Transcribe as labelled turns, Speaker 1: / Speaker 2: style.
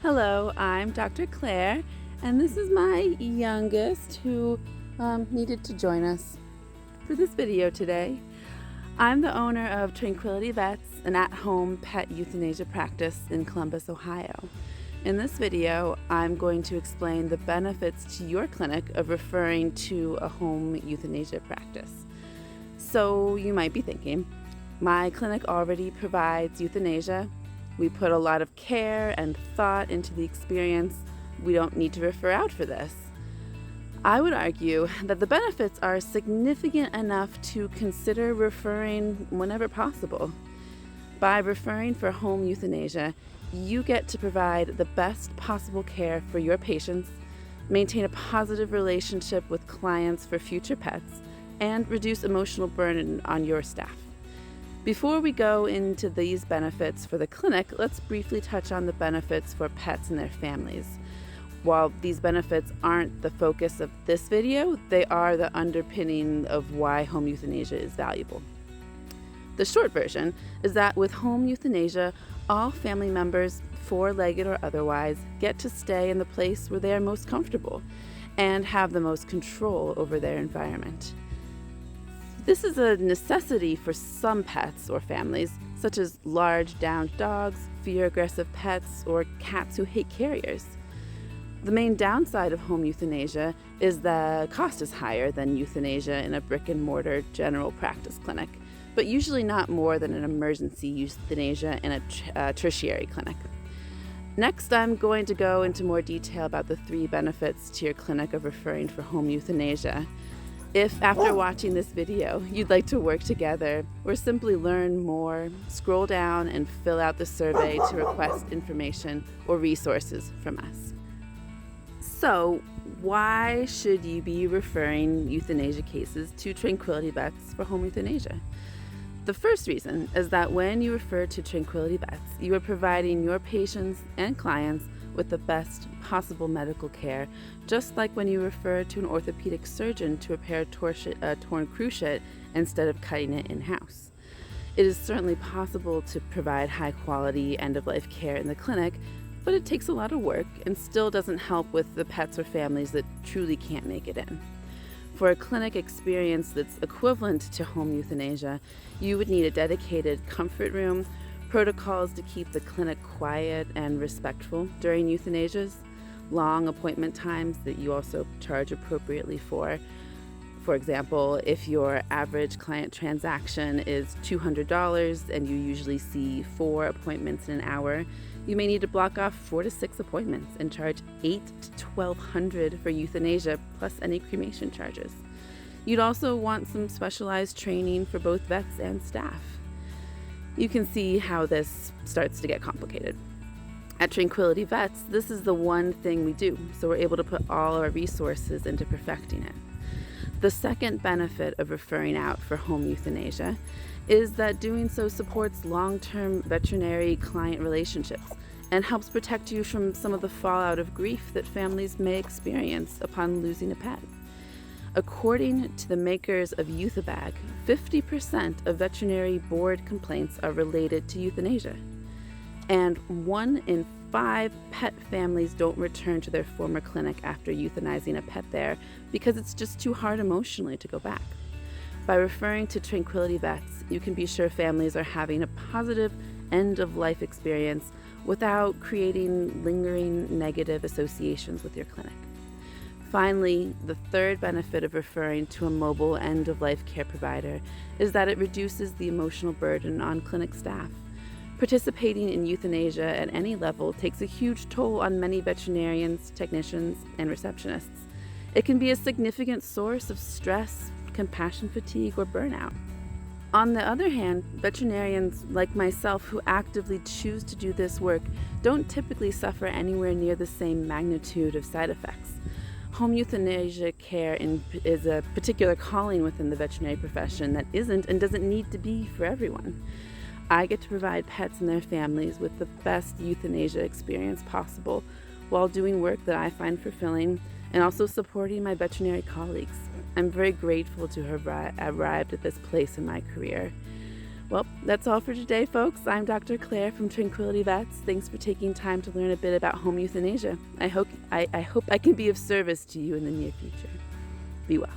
Speaker 1: Hello, I'm Dr. Claire, and this is my youngest who needed to join us for this video today. I'm the owner of Tranquility Vets, an at-home pet euthanasia practice in Columbus, Ohio. In this video, I'm going to explain the benefits to your clinic of referring to a home euthanasia practice. So you might be thinking, my clinic already provides euthanasia. We put a lot of care and thought into the experience. We don't need to refer out for this. I would argue that the benefits are significant enough to consider referring whenever possible. By referring for home euthanasia, you get to provide the best possible care for your patients, maintain a positive relationship with clients for future pets, and reduce emotional burden on your staff. Before we go into these benefits for the clinic, let's briefly touch on the benefits for pets and their families. While these benefits aren't the focus of this video, they are the underpinning of why home euthanasia is valuable. The short version is that with home euthanasia, all family members, four-legged or otherwise, get to stay in the place where they are most comfortable and have the most control over their environment. This is a necessity for some pets or families, such as large downed dogs, fear-aggressive pets, or cats who hate carriers. The main downside of home euthanasia is the cost is higher than euthanasia in a brick-and-mortar general practice clinic, but usually not more than an emergency euthanasia in a tertiary clinic. Next, I'm going to go into more detail about the 3 benefits to your clinic of referring for home euthanasia. If after watching this video you'd like to work together or simply learn more, scroll down and fill out the survey to request information or resources from us. So, why should you be referring euthanasia cases to Tranquility Vets for home euthanasia? The first reason is that when you refer to Tranquility Vets, you are providing your patients and clients with the best possible medical care, just like when you refer to an orthopedic surgeon to repair a torn cruciate instead of cutting it in-house. It is certainly possible to provide high-quality end-of-life care in the clinic, but it takes a lot of work and still doesn't help with the pets or families that truly can't make it in. For a clinic experience that's equivalent to home euthanasia, you would need a dedicated comfort room, protocols to keep the clinic quiet and respectful during euthanasias, long appointment times that you also charge appropriately for. For example, if your average client transaction is $200 and you usually see 4 appointments in an hour, you may need to block off 4 to 6 appointments and charge $800 to $1,200 for euthanasia plus any cremation charges. You'd also want some specialized training for both vets and staff. You can see how this starts to get complicated. At Tranquility Vets, this is the one thing we do, so we're able to put all our resources into perfecting it. The second benefit of referring out for home euthanasia is that doing so supports long-term veterinary client relationships and helps protect you from some of the fallout of grief that families may experience upon losing a pet. According to the makers of Euthabag, 50% of veterinary board complaints are related to euthanasia. And 1 in 5 pet families don't return to their former clinic after euthanizing a pet there because it's just too hard emotionally to go back. By referring to Tranquility Vets, you can be sure families are having a positive end-of-life experience without creating lingering negative associations with your clinic. Finally, the third benefit of referring to a mobile end-of-life care provider is that it reduces the emotional burden on clinic staff. Participating in euthanasia at any level takes a huge toll on many veterinarians, technicians, and receptionists. It can be a significant source of stress, compassion fatigue, or burnout. On the other hand, veterinarians like myself who actively choose to do this work don't typically suffer anywhere near the same magnitude of side effects. Home euthanasia care is a particular calling within the veterinary profession that isn't and doesn't need to be for everyone. I get to provide pets and their families with the best euthanasia experience possible while doing work that I find fulfilling and also supporting my veterinary colleagues. I'm very grateful to have arrived at this place in my career. Well, that's all for today, folks. I'm Dr. Claire from Tranquility Vets. Thanks for taking time to learn a bit about home euthanasia. I hope I can be of service to you in the near future. Be well.